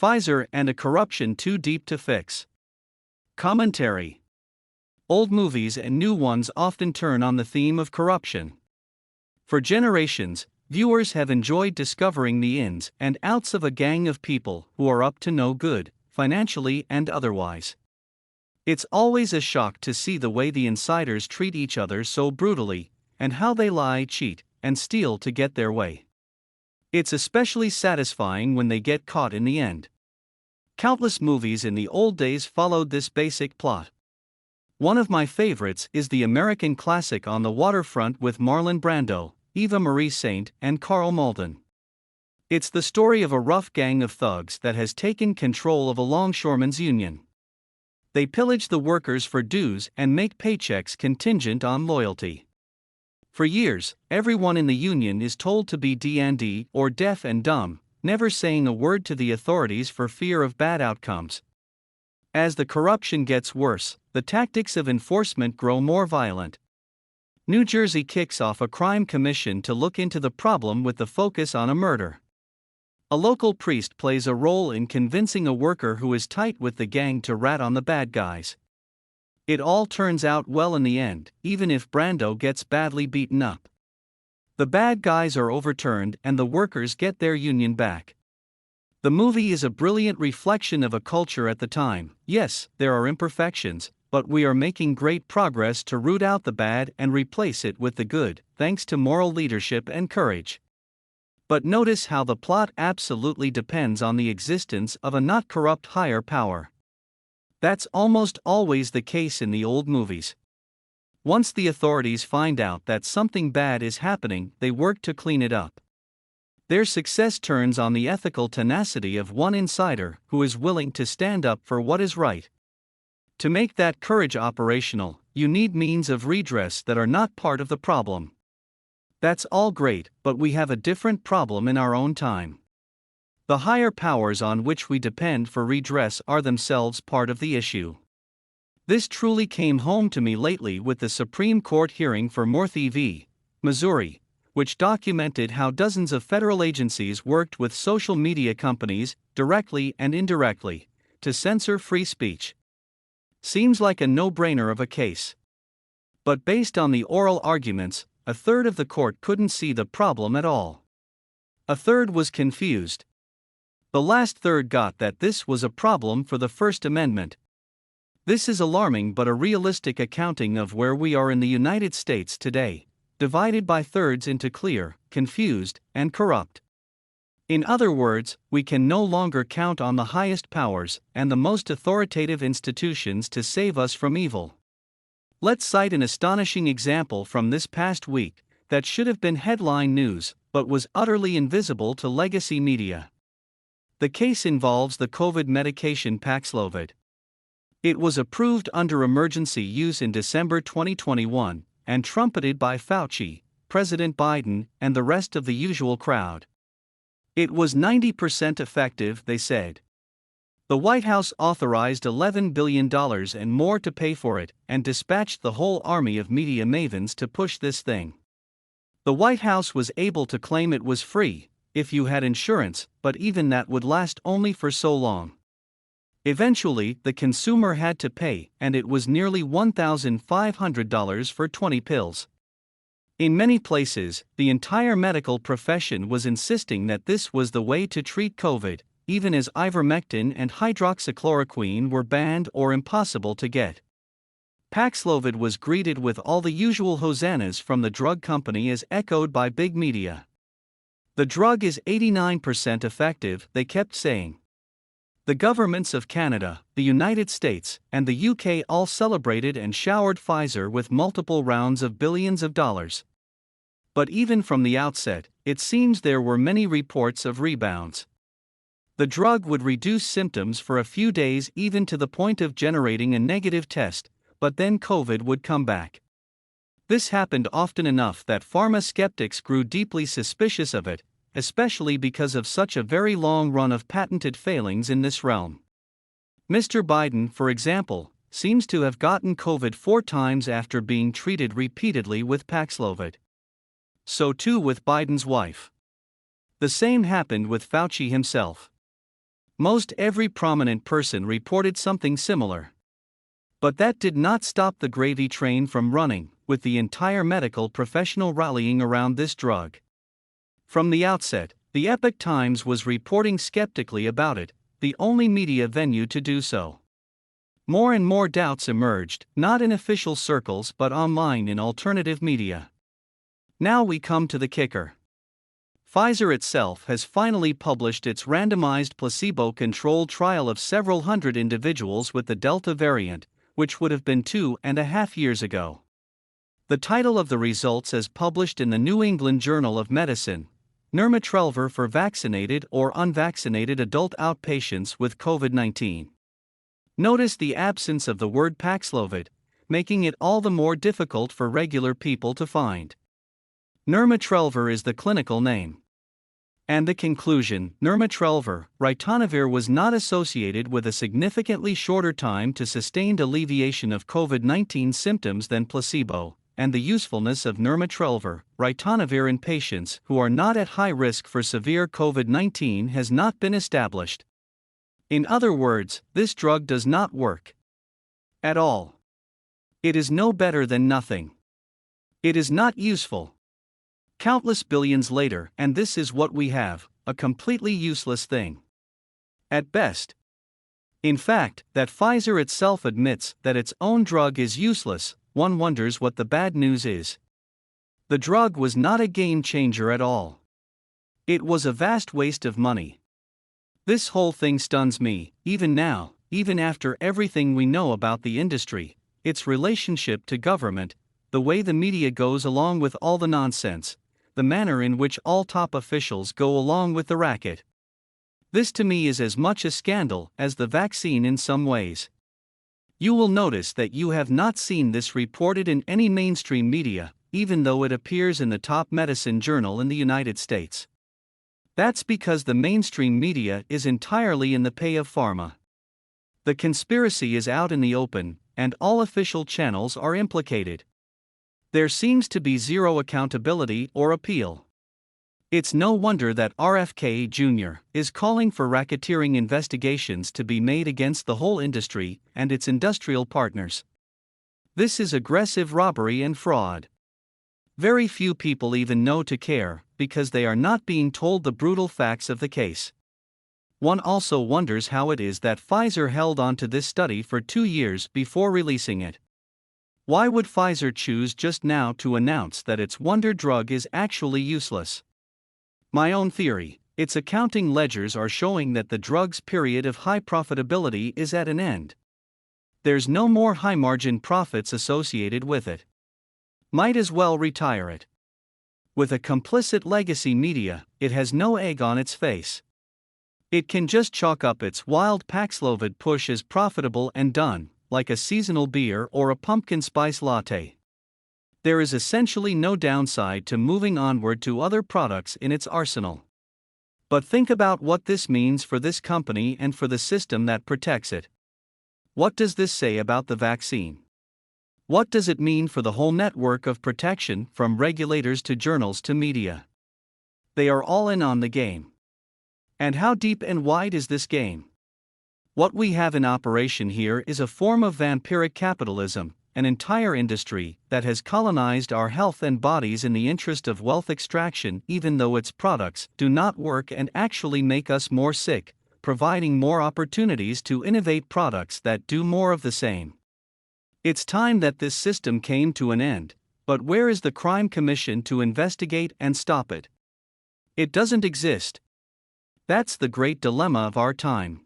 Pfizer and a corruption too deep to fix. Commentary. Old movies and new ones often turn on the theme of corruption. For generations, viewers have enjoyed discovering the ins and outs of a gang of people who are up to no good, financially and otherwise. It's always a shock to see the way the insiders treat each other so brutally, and how they lie, cheat, and steal to get their way. It's especially satisfying when they get caught in the end. Countless movies in the old days followed this basic plot. One of my favorites is the American classic On the Waterfront with Marlon Brando, Eva Marie Saint, and Carl Malden. It's the story of a rough gang of thugs that has taken control of a longshoremen's union. They pillage the workers for dues and make paychecks contingent on loyalty. For years, everyone in the union is told to be D&D or deaf and dumb, never saying a word to the authorities for fear of bad outcomes. As the corruption gets worse, the tactics of enforcement grow more violent. New Jersey kicks off a crime commission to look into the problem with the focus on a murder. A local priest plays a role in convincing a worker who is tight with the gang to rat on the bad guys. It all turns out well in the end, even if Brando gets badly beaten up. The bad guys are overturned and the workers get their union back. The movie is a brilliant reflection of a culture at the time. Yes, there are imperfections, but we are making great progress to root out the bad and replace it with the good, thanks to moral leadership and courage. But notice how the plot absolutely depends on the existence of a not corrupt higher power. That's almost always the case in the old movies. Once the authorities find out that something bad is happening, they work to clean it up. Their success turns on the ethical tenacity of one insider who is willing to stand up for what is right. To make that courage operational, you need means of redress that are not part of the problem. That's all great, but we have a different problem in our own time. The higher powers on which we depend for redress are themselves part of the issue. This truly came home to me lately with the Supreme Court hearing for Morthy v. Missouri, which documented how dozens of federal agencies worked with social media companies, directly and indirectly, to censor free speech. Seems like a no-brainer of a case. But based on the oral arguments, a third of the court couldn't see the problem at all. A third was confused. The last third got that this was a problem for the First Amendment. This is alarming but a realistic accounting of where we are in the United States today, divided by thirds into clear, confused, and corrupt. In other words, we can no longer count on the highest powers and the most authoritative institutions to save us from evil. Let's cite an astonishing example from this past week that should have been headline news, but was utterly invisible to legacy media. The case involves the COVID medication Paxlovid. It was approved under emergency use in December 2021, and trumpeted by Fauci, President Biden, and the rest of the usual crowd. It was 90% effective, they said. The White House authorized $11 billion and more to pay for it, and dispatched the whole army of media mavens to push this thing. The White House was able to claim it was free, if you had insurance, but even that would last only for so long. Eventually, the consumer had to pay, and it was nearly $1,500 for 20 pills. In many places, the entire medical profession was insisting that this was the way to treat COVID, even as ivermectin and hydroxychloroquine were banned or impossible to get. Paxlovid was greeted with all the usual hosannas from the drug company as echoed by big media. The drug is 89% effective, they kept saying. The governments of Canada, the United States, and the UK all celebrated and showered Pfizer with multiple rounds of billions of dollars. But even from the outset, it seems there were many reports of rebounds. The drug would reduce symptoms for a few days, even to the point of generating a negative test, but then COVID would come back. This happened often enough that pharma skeptics grew deeply suspicious of it, especially because of such a very long run of patented failings in this realm. Mr. Biden, for example, seems to have gotten COVID 4 times after being treated repeatedly with Paxlovid. So too with Biden's wife. The same happened with Fauci himself. Most every prominent person reported something similar. But that did not stop the gravy train from running, with the entire medical professional rallying around this drug. From the outset, the Epoch Times was reporting skeptically about it, the only media venue to do so. More and more doubts emerged, not in official circles but online in alternative media. Now we come to the kicker. Pfizer itself has finally published its randomized placebo-controlled trial of several hundred individuals with the Delta variant, which would have been 2.5 years ago. The title of the results as published in the New England Journal of Medicine: Nirmatrelvir for vaccinated or unvaccinated adult outpatients with COVID-19. Notice the absence of the word Paxlovid, making it all the more difficult for regular people to find. Nirmatrelvir is the clinical name. And the conclusion: nirmatrelvir, ritonavir, was not associated with a significantly shorter time to sustained alleviation of COVID-19 symptoms than placebo, and the usefulness of nirmatrelvir, ritonavir in patients who are not at high risk for severe COVID-19 has not been established. In other words, this drug does not work at all. It is no better than nothing. It is not useful. Countless billions later, and this is what we have: a completely useless thing. At best. In fact, that Pfizer itself admits that its own drug is useless, one wonders what the bad news is. The drug was not a game changer at all. It was a vast waste of money. This whole thing stuns me, even now, even after everything we know about the industry, its relationship to government, the way the media goes along with all the nonsense, the manner in which all top officials go along with the racket. This to me is as much a scandal as the vaccine in some ways. You will notice that you have not seen this reported in any mainstream media, even though it appears in the top medicine journal in the United States. That's because the mainstream media is entirely in the pay of pharma. The conspiracy is out in the open, and all official channels are implicated. There seems to be zero accountability or appeal. It's no wonder that RFK Jr. is calling for racketeering investigations to be made against the whole industry and its industrial partners. This is aggressive robbery and fraud. Very few people even know to care, because they are not being told the brutal facts of the case. One also wonders how it is that Pfizer held on to this study for 2 years before releasing it. Why would Pfizer choose just now to announce that its wonder drug is actually useless? My own theory: its accounting ledgers are showing that the drug's period of high profitability is at an end. There's no more high-margin profits associated with it. Might as well retire it. With a complicit legacy media, it has no egg on its face. It can just chalk up its wild Paxlovid push as profitable and done, like a seasonal beer or a pumpkin spice latte. There is essentially no downside to moving onward to other products in its arsenal. But think about what this means for this company and for the system that protects it. What does this say about the vaccine? What does it mean for the whole network of protection, from regulators to journals to media? They are all in on the game. And how deep and wide is this game? What we have in operation here is a form of vampiric capitalism, an entire industry that has colonized our health and bodies in the interest of wealth extraction, even though its products do not work and actually make us more sick, providing more opportunities to innovate products that do more of the same. It's time that this system came to an end, but where is the crime commission to investigate and stop it? It doesn't exist. That's the great dilemma of our time.